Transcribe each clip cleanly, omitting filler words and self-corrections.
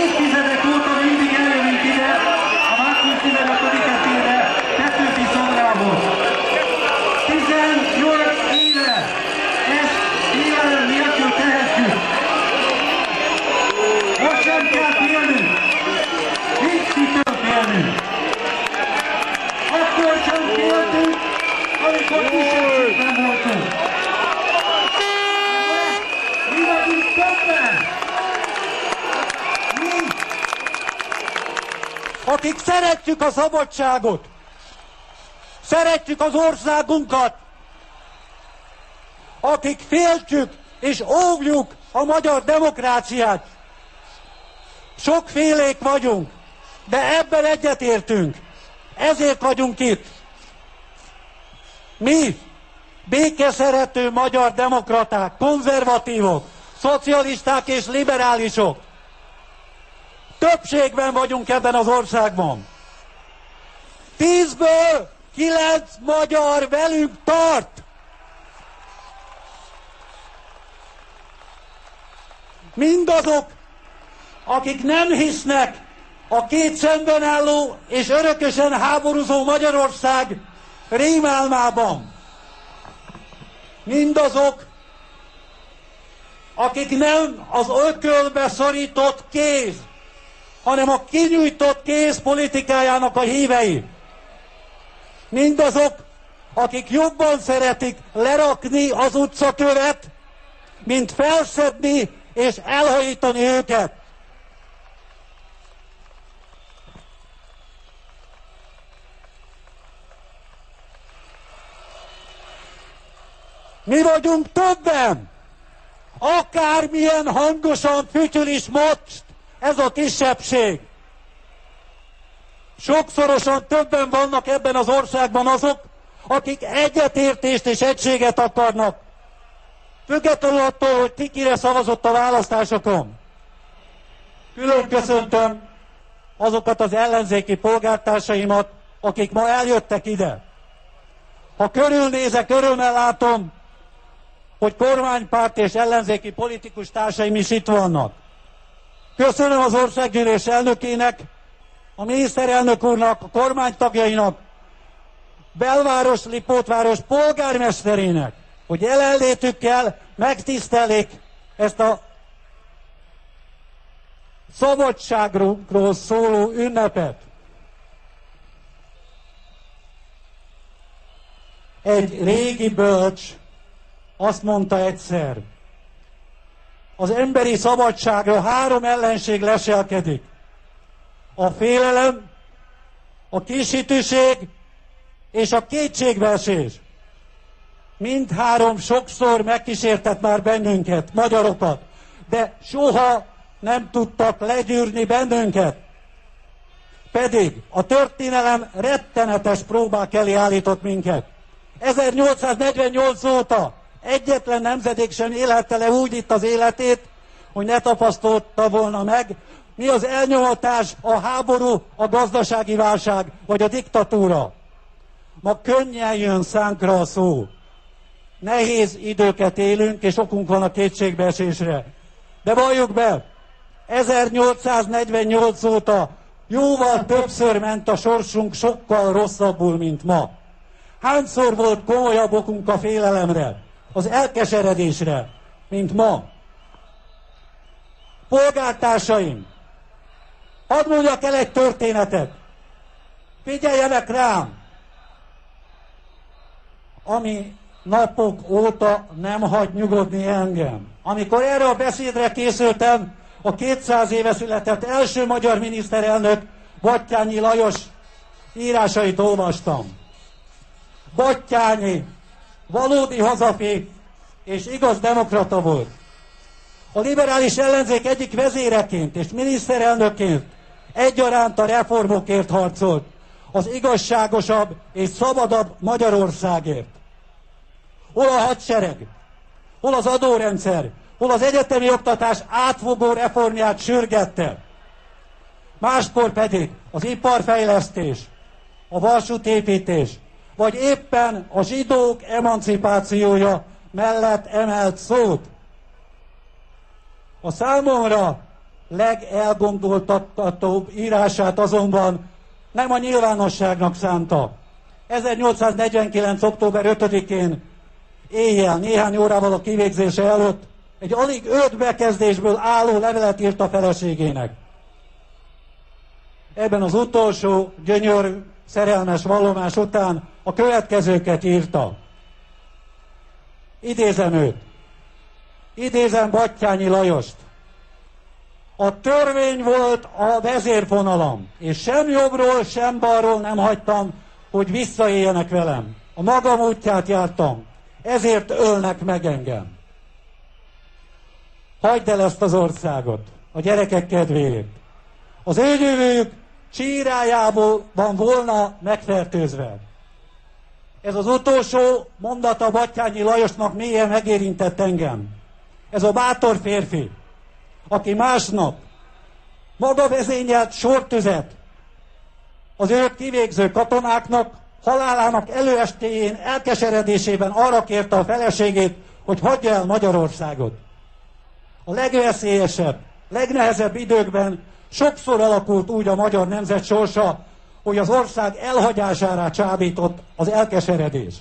Évtizedek óta mindig eljövünk ide, a március 15-ére Petőfi szobrához. 18 éve ezt félelem nélkül tehetjük. Most nem kell félnünk, nincs mitől félnünk. Akkor sem féltünk, amikor kisebbségben voltunk. Mi vagyunk többen! Mi, akik szeretjük a szabadságot, szeretjük az országunkat, akik féltjük és óvjuk a magyar demokráciát. Sokfélék vagyunk, de ebben egyetértünk. Ezért vagyunk itt. Mi, békeszerető magyar demokraták, konzervatívok, szocialisták és liberálisok, többségben vagyunk ebben az országban. 10-ből 9 magyar velünk tart. Mindazok, akik nem hisznek a két szemben álló és örökösen háborúzó Magyarország rémálmában. Mindazok, akik nem az ökölbe szorított kéz, hanem a kinyújtott kéz politikájának a hívei. Mindazok, akik jobban szeretik lerakni az utcakövet, mint felszedni és elhajítani őket. Mi vagyunk többen! Akármilyen hangosan fütyül is most ez a kisebbség. Sokszorosan többen vannak ebben az országban azok, akik egyetértést és egységet akarnak. Függetlenül attól, hogy ki kire szavazott a választásokon. Külön köszöntöm azokat az ellenzéki polgártársaimat, akik ma eljöttek ide. Ha körülnézek, örömmel látom, hogy kormánypárt és ellenzéki politikus társaim is itt vannak. Köszönöm az országgyűlés elnökének, a miniszterelnök úrnak, a kormánytagjainak, Belváros, Lipótváros polgármesterének, hogy jelenlétükkel megtisztelik ezt a szabadságról szóló ünnepet. Egy régi bölcs azt mondta egyszer, az emberi szabadságra 3 ellenség leselkedik. A félelem, a kishitűség és a kétségbeesés. Mindhárom sokszor megkísértett már bennünket, magyarokat, de soha nem tudtak legyűrni bennünket. Pedig a történelem rettenetes próbák elé állított minket. 1848 óta egyetlen nemzedék sem élhette le úgy itt az életét, hogy ne tapasztalta volna meg, mi az elnyomatás, a háború, a gazdasági válság vagy a diktatúra. Ma könnyen jön szánkra a szó. Nehéz időket élünk, és okunk van a kétségbeesésre. De valljuk be, 1848 óta jóval többször ment a sorsunk sokkal rosszabbul, mint ma. Hányszor volt komolyabb okunk a félelemre, az elkeseredésre, mint ma? Polgártársaim, hadd mondjak el egy történetet. Figyeljenek rám! Ami napok óta nem hagy nyugodni engem. Amikor erre a beszédre készültem, a 200 éve született első magyar miniszterelnök Batthyány Lajos írásait olvastam. Batthyány valódi hazafi és igaz demokrata volt. A liberális ellenzék egyik vezéreként és miniszterelnökként egyaránt a reformokért harcolt, az igazságosabb és szabadabb Magyarországért. Hol a hadsereg, hol az adórendszer, hol az egyetemi oktatás átfogó reformját sürgette. Máskor pedig az iparfejlesztés, a vasútépítés, vagy éppen a zsidók emancipációja mellett emelt szót. A számomra legelgondoltatóbb írását azonban nem a nyilvánosságnak szánta. 1849. október 5-én éjjel, néhány órával a kivégzése előtt egy alig 5 bekezdésből álló levelet írt a feleségének. Ebben az utolsó gyönyörű, szerelmes vallomás után a következőket írta. Idézem őt. Idézem Batthyányi Lajost. A törvény volt a vezérfonalam, és sem jobbról, sem balról nem hagytam, hogy visszaéljenek velem. A magam útját jártam, ezért ölnek meg engem. Hagyd el ezt az országot, a gyerekek kedvéért. Az ő jövőjük csírájából van volna megfertőzve. Ez az utolsó mondata Batthyányi Lajosnak mélyen megérintett engem. Ez a bátor férfi, aki másnap maga vezényelt sortüzet az őt kivégző katonáknak, halálának előestéjén elkeseredésében arra kérte a feleségét, hogy hagyja el Magyarországot. A legveszélyesebb, legnehezebb időkben sokszor alakult úgy a magyar nemzet sorsa, hogy az ország elhagyására csábított az elkeseredés.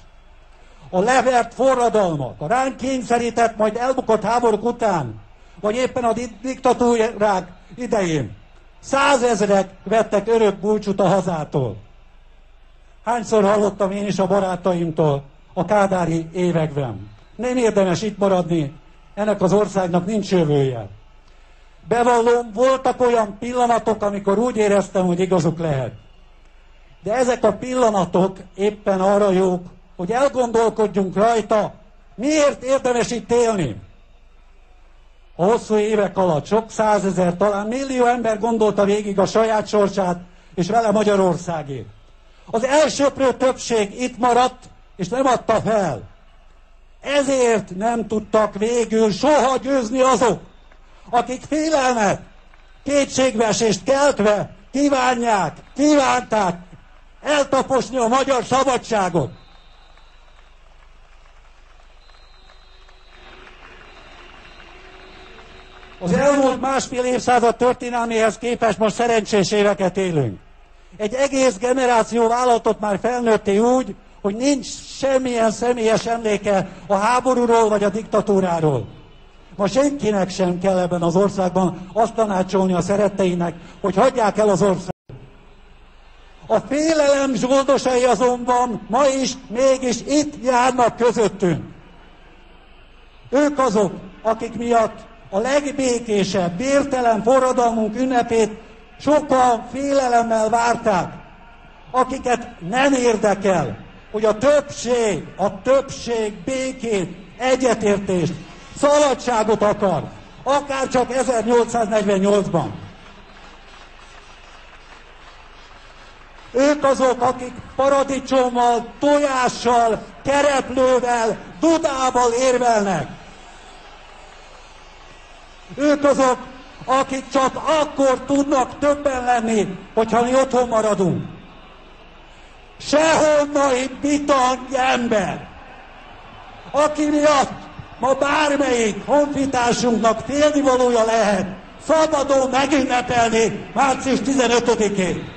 A levert forradalmak, a ránk kényszerített, majd elbukott háborúk után, vagy éppen a diktatúrák idején 100 000-ek vettek örök búcsút a hazától. Hányszor hallottam én is a barátaimtól a kádári években. Nem érdemes itt maradni, ennek az országnak nincs jövője. Bevallom, voltak olyan pillanatok, amikor úgy éreztem, hogy igazuk lehet. De ezek a pillanatok éppen arra jók, hogy elgondolkodjunk rajta, miért érdemes itt élni. A hosszú évek alatt sok 100 000, talán millió ember gondolta végig a saját sorsát, és vele Magyarországét. Az elsöprő többség itt maradt, és nem adta fel. Ezért nem tudtak végül soha győzni azok, akik félelmet, kétségbeesést keltve kívánták eltaposni a magyar szabadságot. Az elmúlt másfél évszázad történelméhez képest most szerencsés éveket élünk. Egy egész generáció vállalatot már felnőtté úgy, hogy nincs semmilyen személyes emléke a háborúról vagy a diktatúráról. Ma senkinek sem kell ebben az országban azt tanácsolni a szeretteinek, hogy hagyják el az országot. A félelem zsoldosai azonban ma is mégis itt járnak közöttünk. Ők azok, akik miatt a legbékésebb, vértelen forradalmunk ünnepét sokan félelemmel várták, akiket nem érdekel, hogy a többség békét, egyetértést, szabadságot akar, akár csak 1848-ban. Ők azok, akik paradicsommal, tojással, kereplővel, dudával érvelnek. Ők azok, akik csak akkor tudnak többen lenni, hogyha mi otthon maradunk. Sehonnai bitang ember, aki miatt ma bármelyik honfitársunknak félnivalója lehet szabadon megünnepelni március 15-én.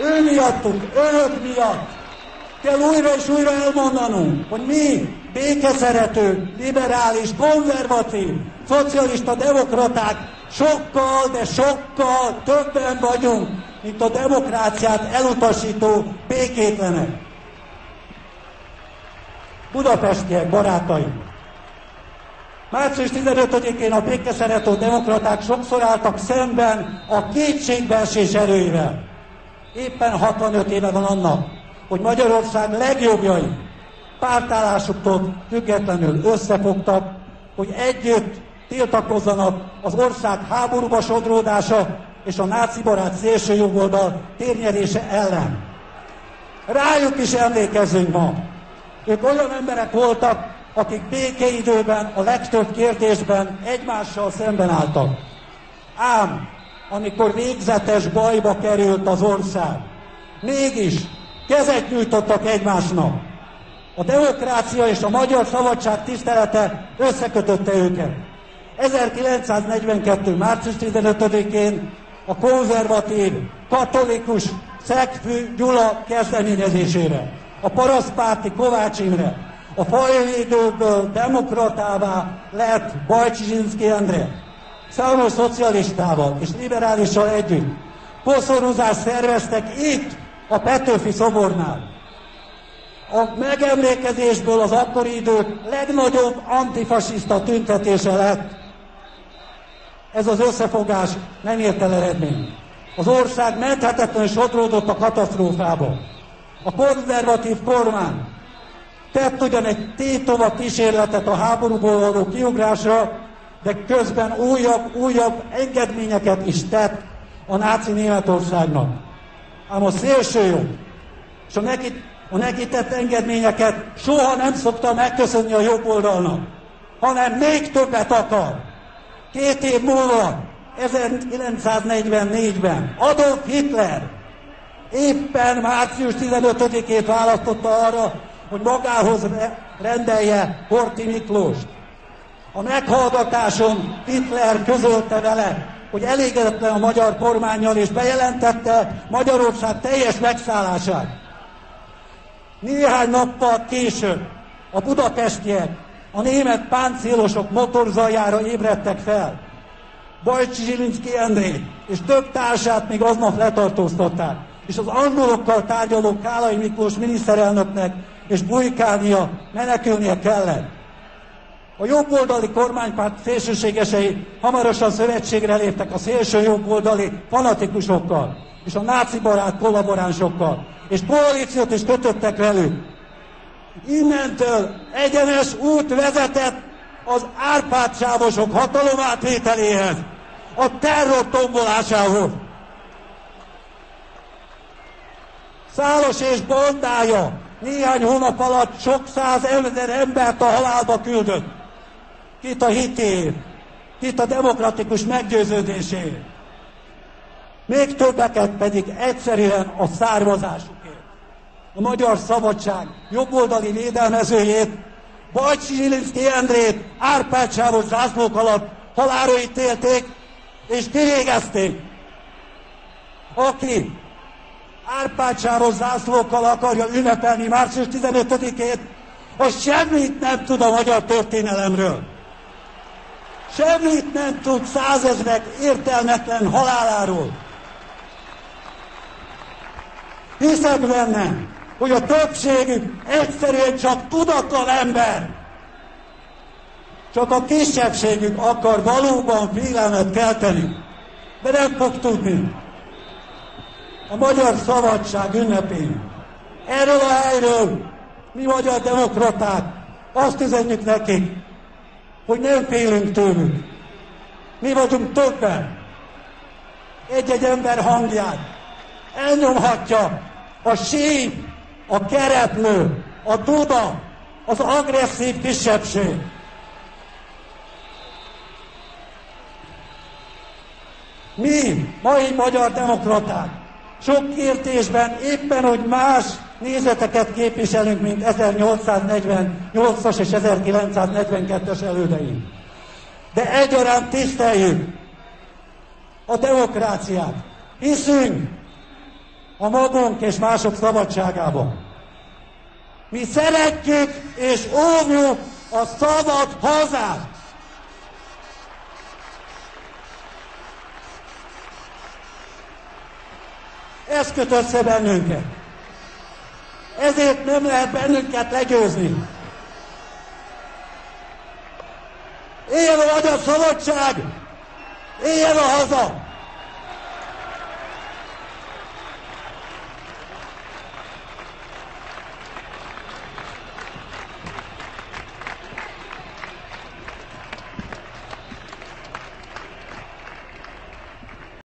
Ő miattunk, önök miatt kell újra és újra elmondanunk, hogy mi békeszerető, liberális, konzervatív, szocialista demokraták sokkal, de sokkal többen vagyunk, mint a demokráciát elutasító békétlenek. Budapestiek, barátaim! Március 15-én a békeszerető demokraták sokszor álltak szemben a kétségbeesés erőivel. Éppen 65 éve van annak, hogy Magyarország legjobbjai pártállásuktól függetlenül összefogtak, hogy együtt tiltakozzanak az ország háborúba sodródása és a nácibarát szélső jobboldal térnyerése ellen. Rájuk is emlékezzünk ma. Ők olyan emberek voltak, akik békeidőben a legtöbb kérdésben egymással szemben álltak. Ám, amikor végzetes bajba került az ország, mégis kezet nyújtottak egymásnak. A demokrácia és a magyar szabadság tisztelete összekötötte őket. 1942. március 15-én a konzervatív, katolikus Szegfű Gyula kezdeményezésére, a parasztpárti Kovács Imre, a fajvédőből demokratává lett Bajcsy Endre, számos szocialistával és liberálissal együtt koszorúzást szerveztek itt, a Petőfi szobornál. A megemlékezésből az akkori idők legnagyobb antifasiszta tüntetése lett. Ez az összefogás nem ért el eredményt. Az ország menthetetlenül sodródott a katasztrófába. A konzervatív kormány tett ugyan egy tétova kísérletet a háborúból való kiugrásra, de közben újabb engedményeket is tett a náci Németországnak. Ám a szélsőjobb és a neki tett engedményeket soha nem szokta megköszönni a jobb oldalnak, hanem még többet akar. 2 év múlva, 1944-ben Adolf Hitler éppen március 15-ét választotta arra, hogy magához rendelje Horthy Miklóst. A meghallgatáson Hitler közölte vele, hogy elégedetlen a magyar kormánnyal, és bejelentette Magyarország teljes megszállását. Néhány nappal később a budapestiek a német páncélosok motorzajára ébredtek fel. Bajcsy Endrét és több társát még aznap letartóztatták, és az angolokkal tárgyaló Kálai Miklós miniszterelnöknek és Bujkánia menekülnie kellett. A jobboldali kormánypárt szélsőségesei hamarosan szövetségre léptek a szélső jobboldali fanatikusokkal és a náci barát kollaboránsokkal, és koalíciót is kötöttek velük. Innentől egyenes út vezetett az Árpád-sávosok hatalomátvételéhez, a terror tombolásához. Szálos és bandája néhány hónap alatt sok százezer embert a halálba küldött. Kit a hitéért, kit a demokratikus meggyőződéséért. Még többeket pedig egyszerűen a származásukért. A magyar szabadság jobboldali védelmezőjét, Bajcsy Endrét Árpád-sávos zászlók alatt halálra ítélték és kivégezték. Aki Árpád-sávos zászlókkal akarja ünnepelni március 15-ét, az semmit nem tud a magyar történelemről. Semmit nem tud százezrek értelmetlen haláláról. Hiszek benne, hogy a többségük egyszerűen csak tudatlan ember. Csak a kisebbségük akar valóban félelmet kelteni, de nem fog tudni. A magyar szabadság ünnepén erről a helyről mi magyar demokraták azt üzenjük nekik, hogy nem félünk tőlük. Mi vagyunk többen. Egy-egy ember hangját elnyomhatja a síp, a kereplő, a duda, az agresszív kisebbség. Mi, mai magyar demokraták, sok kérdésben éppen, hogy más nézeteket képviselünk, mint 1848-as és 1942-es elődeink. De egyaránt tiszteljük a demokráciát. Hiszünk a magunk és mások szabadságában. Mi szeretjük és óvjuk a szabad hazát. Ez köt össze bennünket. Ezért nem lehet bennünket legyőzni. Éljen a magyar szabadság! Éljen a haza!